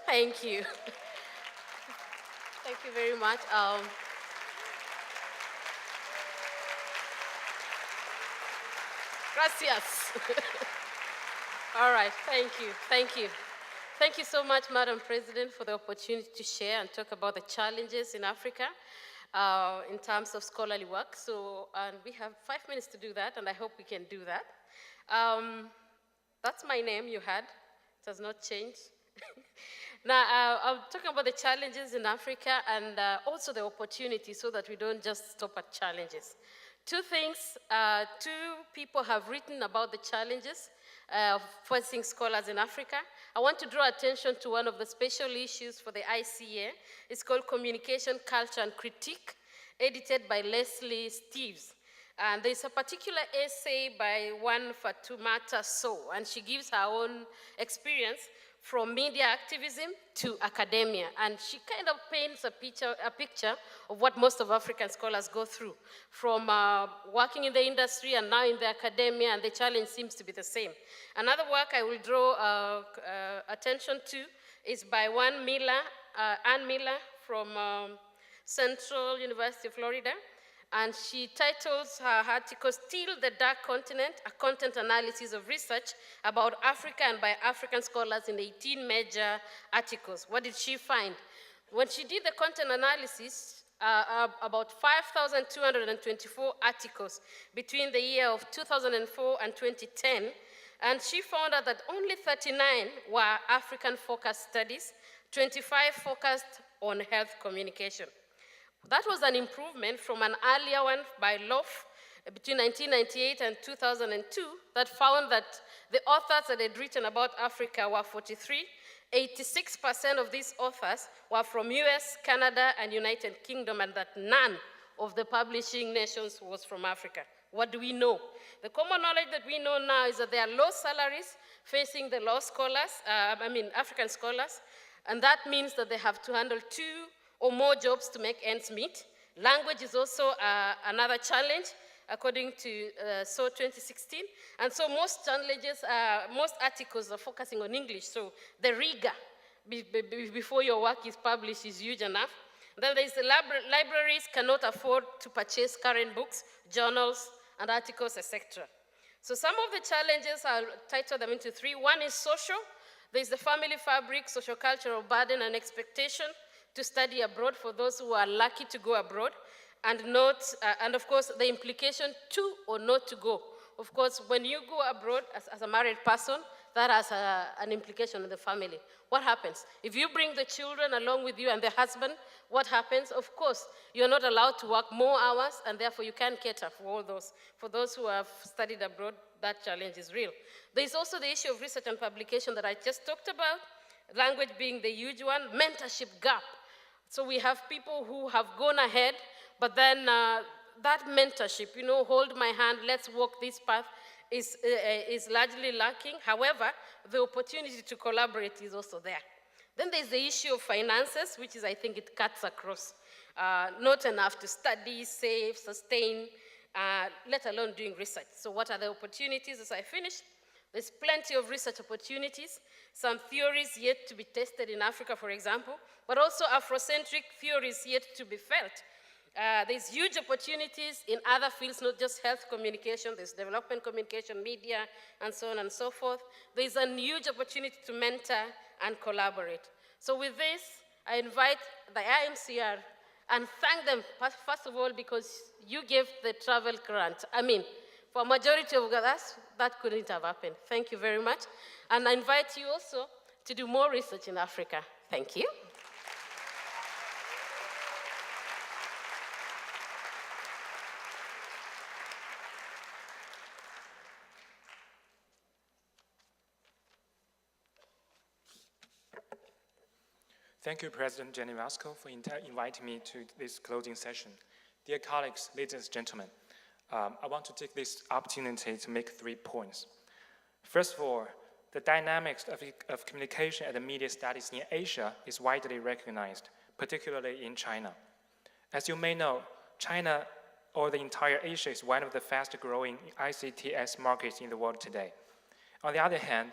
Thank you. Thank you very much. Gracias. All right, thank you, thank you. Thank you so much, Madam President, for the opportunity to share and talk about the challenges in Africa in terms of scholarly work. So, and we have 5 minutes to do that, and I hope we can do that. That's my name you had. It has not changed. Now, I'm talking about the challenges in Africa and also the opportunities so that we don't just stop at challenges. Two things, two people have written about the challenges of facing scholars in Africa. I want to draw attention to one of the special issues for the ICA. It's called Communication, Culture, and Critique, edited by Leslie Steves. And there's a particular essay by one Fatoumata Sow, and she gives her own experience from media activism to academia. And she kind of paints a picture of what most of African scholars go through, from working in the industry and now in the academia, and the challenge seems to be the same. Another work I will draw attention to is by Ann Miller from Central University of Florida. And she titles her article, Still the Dark Continent, a content analysis of research about Africa and by African scholars in 18 major articles. What did she find? When she did the content analysis, about 5,224 articles between the year of 2004 and 2010, and she found out that only 39 were African-focused studies, 25 focused on health communication. That was an improvement from an earlier one by Loff between 1998 and 2002 that found that the authors that had written about Africa were 43. 86% of these authors were from US, Canada, and United Kingdom, and that none of the publishing nations was from Africa. What do we know? The common knowledge that we know now is that there are low salaries facing the African scholars, and that means that they have to handle 2 or more jobs to make ends meet. Language is also another challenge, according to SO 2016. And so most challenges, most articles are focusing on English. So the rigor before your work is published is huge enough. Then there's the libraries cannot afford to purchase current books, journals, and articles, etc. So some of the challenges, I'll title them into 3. One is social. There's the family fabric, social cultural burden, and expectation to study abroad for those who are lucky to go abroad, and of course, the implication to or not to go. Of course, when you go abroad as a married person, that has an implication on the family. What happens? If you bring the children along with you and the husband, what happens? Of course, you're not allowed to work more hours, and therefore you can't cater for all those. For those who have studied abroad, that challenge is real. There's also the issue of research and publication that I just talked about, language being the huge one, mentorship gap. So we have people who have gone ahead, but then that mentorship, hold my hand, let's walk this path, is largely lacking. However, the opportunity to collaborate is also there. Then there's the issue of finances, which is, I think, it cuts across. Not enough to study, save, sustain, let alone doing research. So what are the opportunities as I finish? There's plenty of research opportunities, some theories yet to be tested in Africa, for example, but also Afrocentric theories yet to be felt. There's huge opportunities in other fields, not just health communication, there's development communication, media, and so on and so forth. There's a huge opportunity to mentor and collaborate. So with this, I invite the IAMCR and thank them, first of all, because you gave the travel grant. For a majority of us, that couldn't have happened. Thank you very much. And I invite you also to do more research in Africa. Thank you. Thank you, President Jenny Vasco, for inviting me to this closing session. Dear colleagues, ladies and gentlemen, I want to take this opportunity to make 3 points. First of all, the dynamics of communication and the media studies in Asia is widely recognized, particularly in China. As you may know, China, or the entire Asia, is one of the fastest growing ICTS markets in the world today. On the other hand,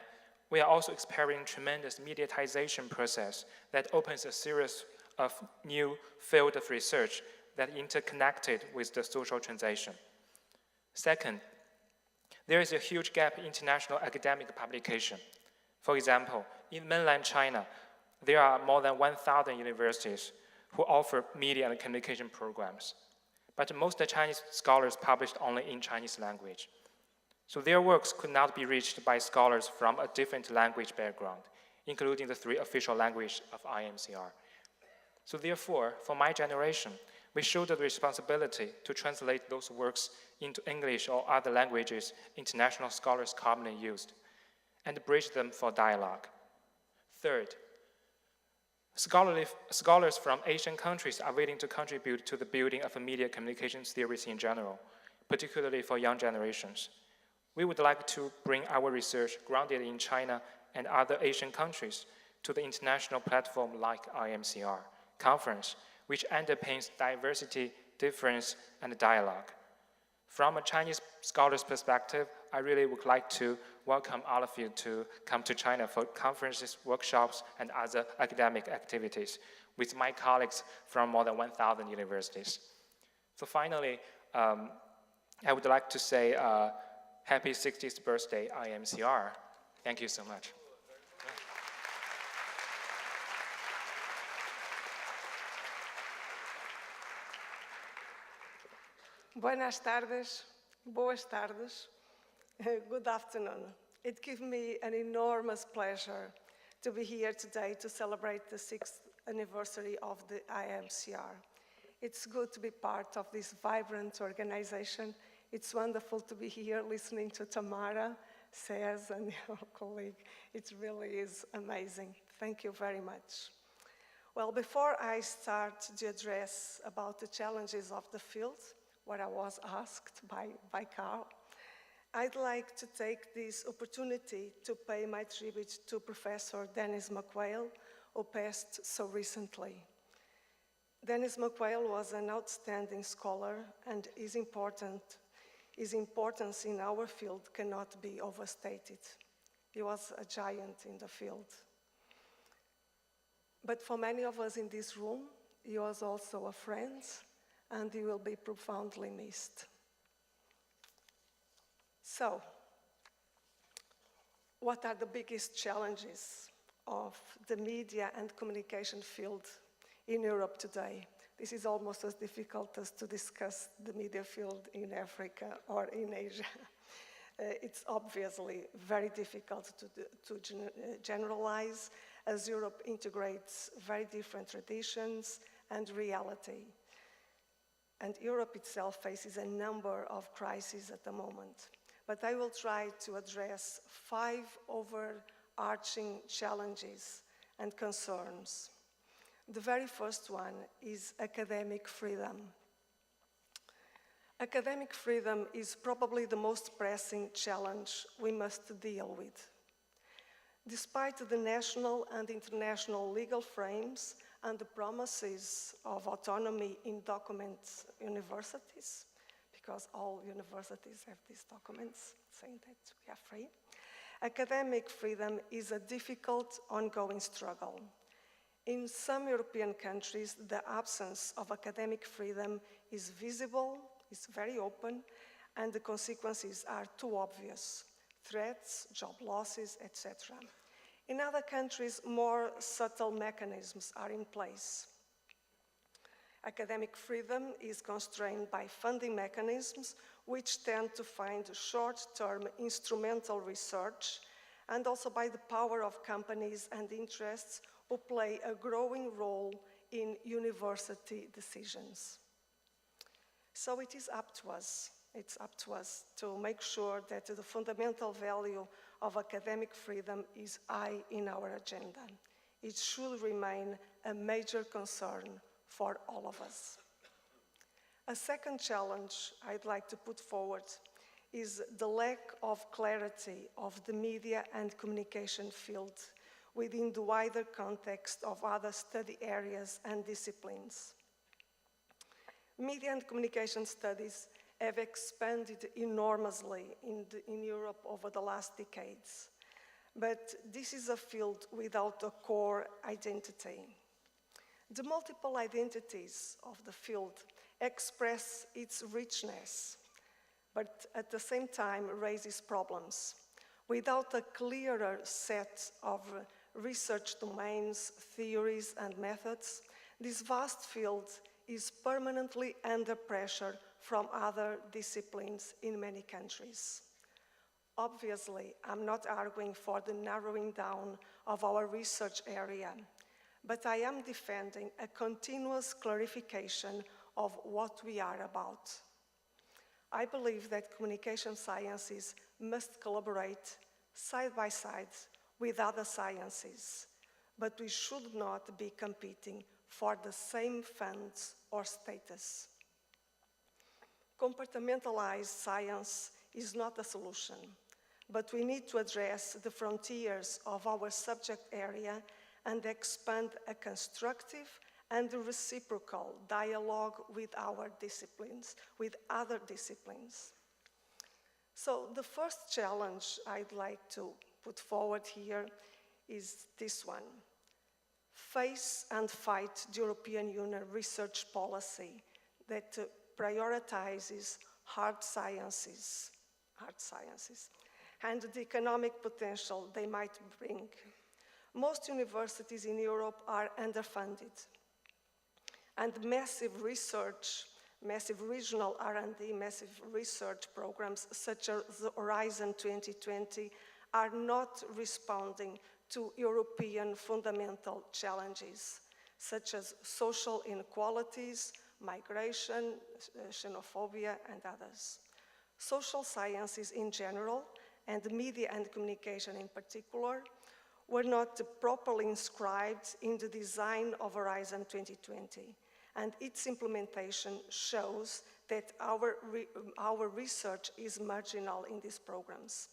We are also experiencing tremendous mediatization process that opens a series of new field of research that interconnected with the social transition. Second, there is a huge gap in international academic publication. For example, in mainland China, there are more than 1,000 universities who offer media and communication programs. But most Chinese scholars published only in Chinese language. So their works could not be reached by scholars from a different language background, including the 3 official languages of IAMCR. So therefore, for my generation, we shoulder the responsibility to translate those works into English or other languages international scholars commonly used, and bridge them for dialogue. Third, scholars from Asian countries are willing to contribute to the building of media communications theories in general, particularly for young generations. We would like to bring our research grounded in China and other Asian countries to the international platform like IAMCR conference, which underpins diversity, difference, and dialogue. From a Chinese scholar's perspective, I really would like to welcome all of you to come to China for conferences, workshops, and other academic activities with my colleagues from more than 1,000 universities. So finally, I would like to say happy 60th birthday, IAMCR. Thank you so much. Buenas tardes, boas tardes, good afternoon. It gives me an enormous pleasure to be here today to celebrate the 6th anniversary of the IAMCR. It's good to be part of this vibrant organization. It's wonderful to be here listening to Tamara, Cez, and your colleague. It really is amazing. Thank you very much. Well, before I start the address about the challenges of the field, what I was asked by Carl, I'd like to take this opportunity to pay my tribute to Professor Dennis McQuail, who passed so recently. Dennis McQuail was an outstanding scholar, and his importance in our field cannot be overstated. He was a giant in the field. But for many of us in this room, he was also a friend, and he will be profoundly missed. So, what are the biggest challenges of the media and communication field in Europe today? This is almost as difficult as to discuss the media field in Africa or in Asia. It's obviously very difficult to generalize, as Europe integrates very different traditions and reality. And Europe itself faces a number of crises at the moment. But I will try to address 5 overarching challenges and concerns. The very first one is academic freedom. Academic freedom is probably the most pressing challenge we must deal with. Despite the national and international legal frames and the promises of autonomy in document universities, because all universities have these documents saying that we are free, academic freedom is a difficult, ongoing struggle. In some European countries, the absence of academic freedom is visible, is very open, and the consequences are too obvious: threats, job losses, etc. In other countries, more subtle mechanisms are in place. Academic freedom is constrained by funding mechanisms which tend to find short-term instrumental research, and also by the power of companies and interests who play a growing role in university decisions. So it is up to us. It's up to us to make sure that the fundamental value of academic freedom is high in our agenda. It should remain a major concern for all of us. A second challenge I'd like to put forward is the lack of clarity of the media and communication field within the wider context of other study areas and disciplines. Media and communication studies have expanded enormously in Europe over the last decades. but this is a field without a core identity. The multiple identities of the field express its richness, but at the same time raises problems. Without a clearer set of research domains, theories, and methods, this vast field is permanently under pressure from other disciplines in many countries. Obviously, I'm not arguing for the narrowing down of our research area, but I am defending a continuous clarification of what we are about. I believe that communication sciences must collaborate side by side with other sciences, but we should not be competing for the same funds or status. Compartmentalized science is not a solution, but we need to address the frontiers of our subject area and expand a constructive and reciprocal dialogue with our disciplines, with other disciplines. So the first challenge I'd like to put forward here is this one. Face and fight the European Union research policy that prioritizes hard sciences, and the economic potential they might bring. Most universities in Europe are underfunded, and massive research, massive regional R&D, massive research programs such as the Horizon 2020 are not responding to European fundamental challenges, such as social inequalities, migration, xenophobia, and others. Social sciences in general, and media and communication in particular, were not properly inscribed in the design of Horizon 2020, and its implementation shows that our research is marginal in these programs.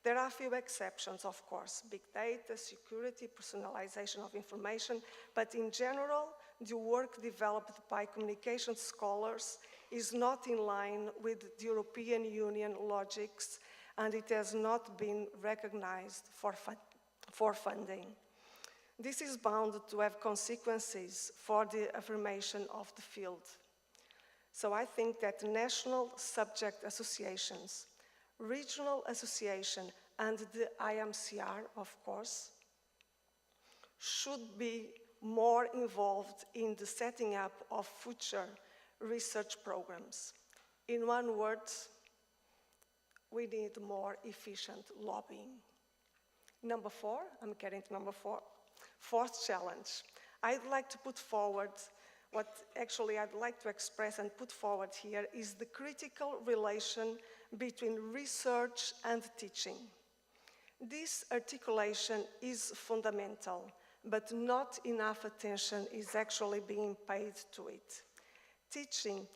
There are a few exceptions, of course, big data, security, personalization of information, but in general, the work developed by communication scholars is not in line with the European Union logics, and it has not been recognized for funding. This is bound to have consequences for the affirmation of the field. So I think that national subject associations, regional association, and the IAMCR, of course, should be more involved in the setting up of future research programs. In one word, we need more efficient lobbying. Number four, I'm getting to number four. Fourth challenge. I'd like to put forward what actually I'd like to express and put forward here is the critical relation between research and teaching. This articulation is fundamental, but not enough attention is actually being paid to it. Teaching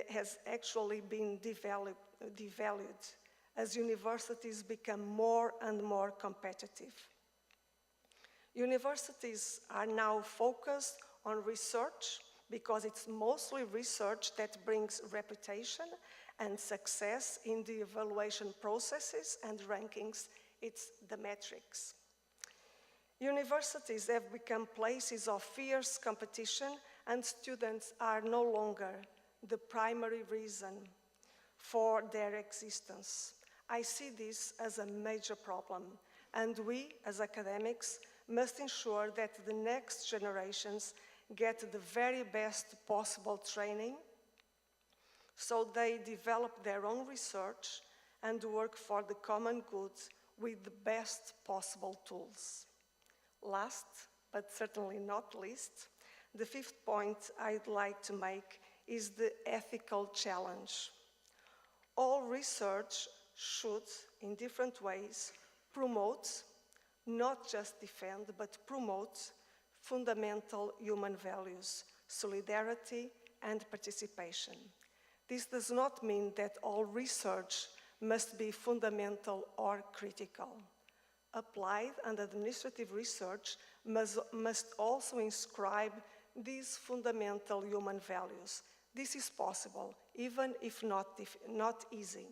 has actually been devalued as universities become more and more competitive. Universities are now focused on research because it's mostly research that brings reputation and success in the evaluation processes and rankings. It's the metrics. Universities have become places of fierce competition, and students are no longer the primary reason for their existence. I see this as a major problem, and we, as academics, must ensure that the next generations get the very best possible training so they develop their own research and work for the common good with the best possible tools. Last, but certainly not least, the fifth point I'd like to make is the ethical challenge. All research should, in different ways, promote, not just defend, but promote fundamental human values, solidarity and participation. This does not mean that all research must be fundamental or critical. Applied and administrative research must also inscribe these fundamental human values. This is possible, even if not easy.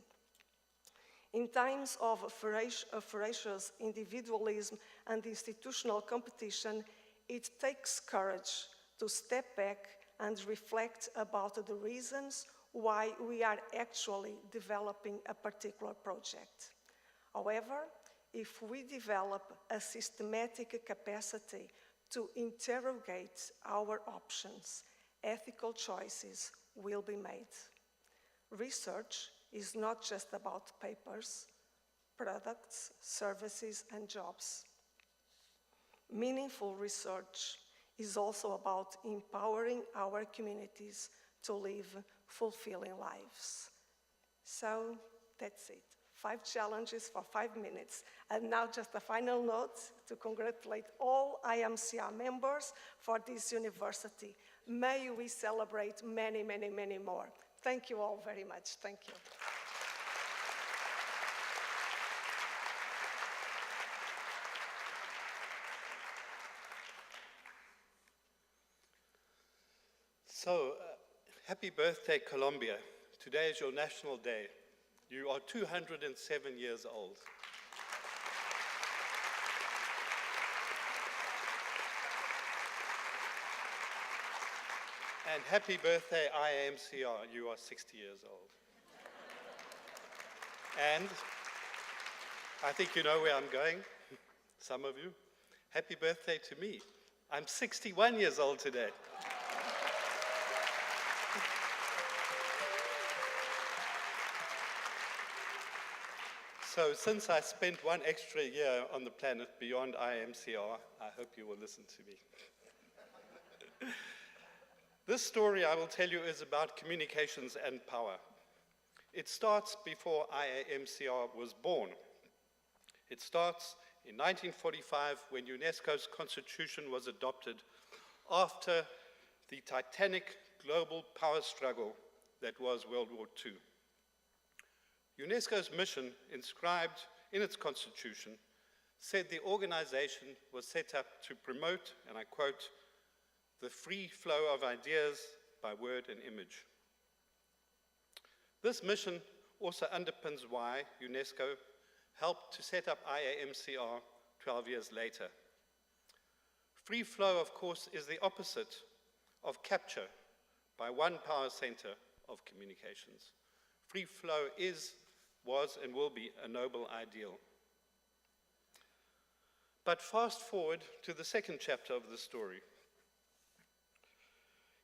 In times of ferocious individualism and institutional competition, it takes courage to step back and reflect about the reasons why we are actually developing a particular project. However, if we develop a systematic capacity to interrogate our options, ethical choices will be made. Research is not just about papers, products, services, and jobs. Meaningful research is also about empowering our communities to live fulfilling lives. So that's it. 5 challenges for 5 minutes. And now just a final note to congratulate all IAMCR members for this university. May we celebrate many, many, many more. Thank you all very much. Thank you. So, happy birthday, Colombia. Today is your national day. You are 207 years old. And happy birthday, IAMCR. You are 60 years old. And I think you know where I'm going, some of you. Happy birthday to me. I'm 61 years old today. So since I spent 1 extra year on the planet beyond IAMCR, I hope you will listen to me. This story I will tell you is about communications and power. It starts before IAMCR was born. It starts in 1945 when UNESCO's constitution was adopted after the titanic global power struggle that was World War II. UNESCO's mission, inscribed in its constitution, said the organization was set up to promote, and I quote, the free flow of ideas by word and image. This mission also underpins why UNESCO helped to set up IAMCR 12 years later. Free flow, of course, is the opposite of capture by one power center of communications. Free flow was and will be a noble ideal. But fast forward to the second chapter of the story.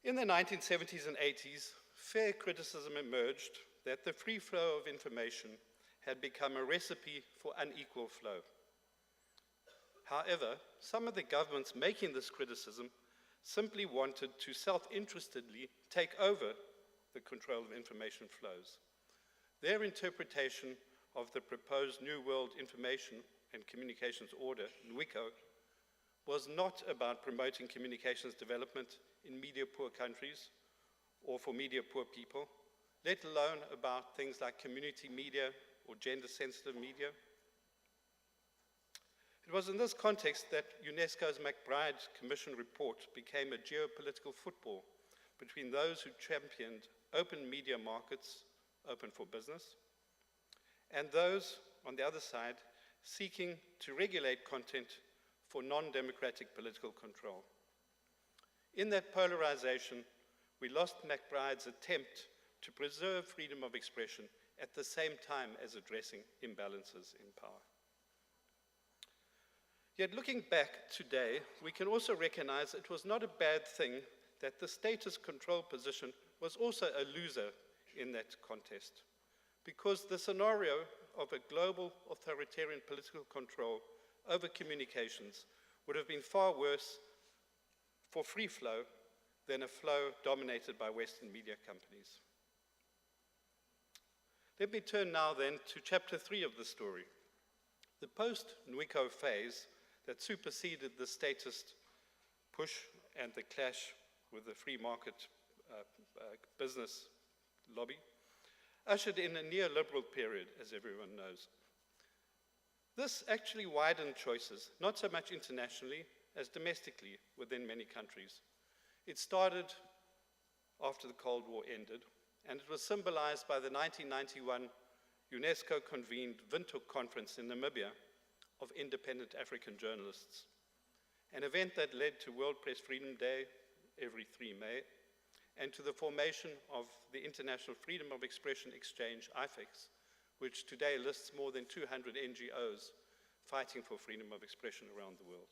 In the 1970s and 80s, fair criticism emerged that the free flow of information had become a recipe for unequal flow. However, some of the governments making this criticism simply wanted to self-interestedly take over the control of information flows. Their interpretation of the proposed New World Information and Communications Order, NWICO, was not about promoting communications development in media-poor countries or for media-poor people, let alone about things like community media or gender-sensitive media. It was in this context that UNESCO's McBride Commission report became a geopolitical football between those who championed open media markets, open for business, and those, on the other side, seeking to regulate content for non-democratic political control. In that polarization, we lost McBride's attempt to preserve freedom of expression at the same time as addressing imbalances in power. Yet looking back today, we can also recognize it was not a bad thing that the status control position was also a loser in that contest, because the scenario of a global authoritarian political control over communications would have been far worse for free flow than a flow dominated by Western media companies. Let me turn now then to chapter 3 of the story. The post-NWICO phase that superseded the statist push and the clash with the free market business lobby ushered in a neoliberal period, as everyone knows. This actually widened choices, not so much internationally as domestically within many countries. It started after the Cold War ended, and it was symbolized by the 1991 UNESCO convened Windhoek Conference in Namibia of independent African journalists, an event that led to World Press Freedom Day every 3 May, and to the formation of the International Freedom of Expression Exchange, IFEX, which today lists more than 200 NGOs fighting for freedom of expression around the world.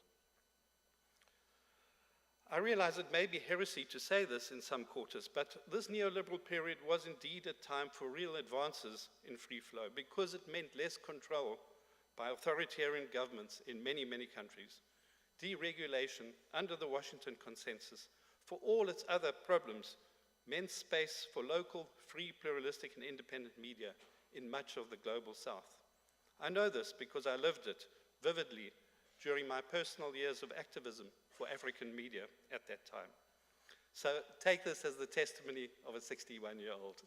I realize it may be heresy to say this in some quarters, but this neoliberal period was indeed a time for real advances in free flow because it meant less control by authoritarian governments in many, many countries, deregulation under the Washington Consensus for all its other problems meant space for local, free, pluralistic, and independent media in much of the global south. I know this because I lived it vividly during my personal years of activism for African media at that time. So take this as the testimony of a 61-year-old.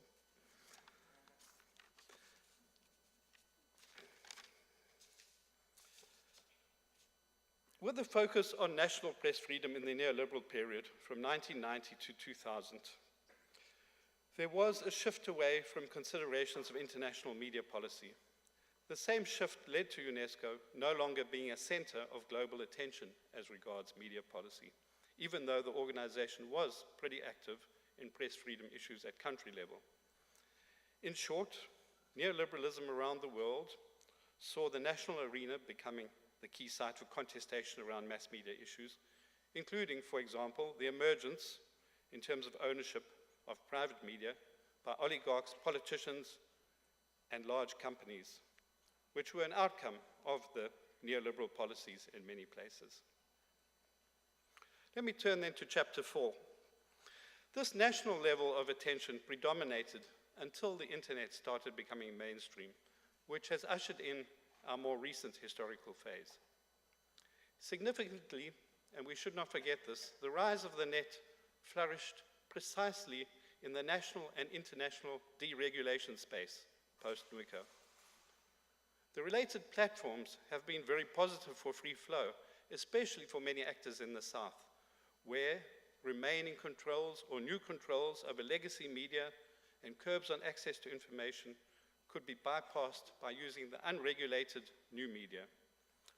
With the focus on national press freedom in the neoliberal period from 1990 to 2000, there was a shift away from considerations of international media policy. The same shift led to UNESCO no longer being a center of global attention as regards media policy, even though the organization was pretty active in press freedom issues at country level. In short, neoliberalism around the world saw the national arena becoming the key site for contestation around mass media issues, including, for example, the emergence in terms of ownership of private media by oligarchs, politicians, and large companies, which were an outcome of the neoliberal policies in many places. Let me turn then to chapter 4. This national level of attention predominated until the internet started becoming mainstream, which has ushered in our more recent historical phase. Significantly, and we should not forget this, the rise of the net flourished precisely in the national and international deregulation space post-NWICO. The related platforms have been very positive for free flow, especially for many actors in the South, where remaining controls or new controls over legacy media and curbs on access to information could be bypassed by using the unregulated new media.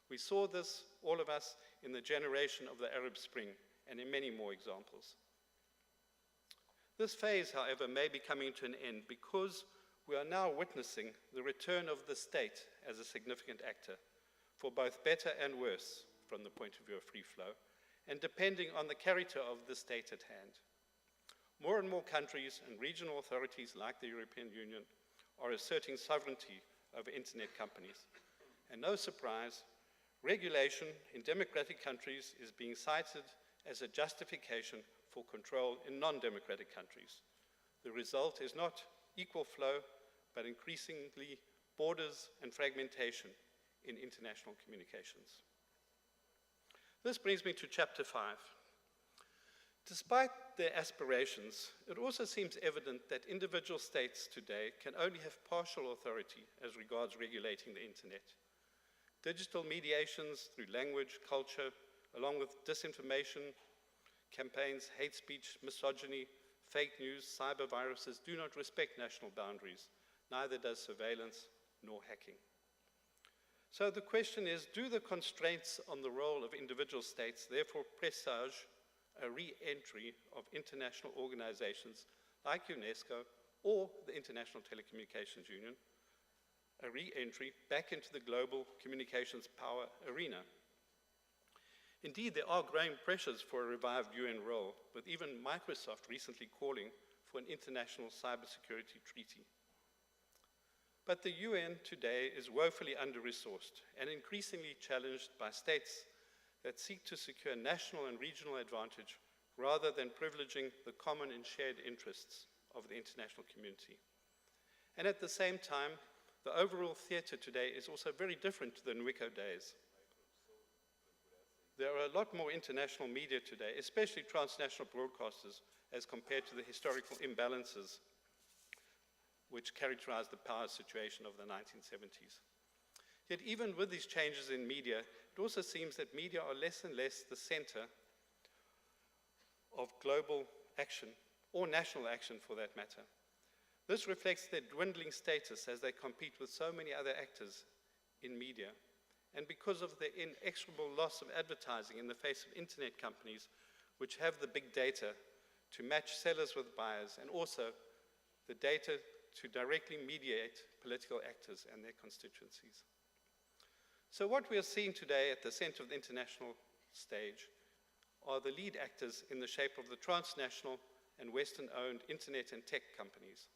We saw this, all of us, in the generation of the Arab Spring and in many more examples. This phase, however, may be coming to an end because we are now witnessing the return of the state as a significant actor, for both better and worse from the point of view of free flow, and depending on the character of the state at hand. More and more countries and regional authorities like the European Union are asserting sovereignty over internet companies. And no surprise, regulation in democratic countries is being cited as a justification for control in non-democratic countries. The result is not equal flow, but increasingly borders and fragmentation in international communications. This brings me to chapter 5. Despite their aspirations, it also seems evident that individual states today can only have partial authority as regards regulating the internet. Digital mediations through language, culture, along with disinformation campaigns, hate speech, misogyny, fake news, cyber viruses do not respect national boundaries. Neither does surveillance nor hacking. So the question is, do the constraints on the role of individual states therefore presage a re-entry of international organizations like UNESCO or the International Telecommunications Union, a re-entry back into the global communications power arena? Indeed, there are growing pressures for a revived UN role, with even Microsoft recently calling for an international cybersecurity treaty. But the UN today is woefully under-resourced and increasingly challenged by states that seek to secure national and regional advantage rather than privileging the common and shared interests of the international community. And at the same time, the overall theater today is also very different to the NWICO days. There are a lot more international media today, especially transnational broadcasters, as compared to the historical imbalances which characterized the power situation of the 1970s. Yet even with these changes in media, it also seems that media are less and less the center of global action, or national action for that matter. This reflects their dwindling status as they compete with so many other actors in media, and because of the inexorable loss of advertising in the face of internet companies which have the big data to match sellers with buyers, and also the data to directly mediate political actors and their constituencies. So what we are seeing today at the center of the international stage are the lead actors in the shape of the transnational and Western-owned internet and tech companies.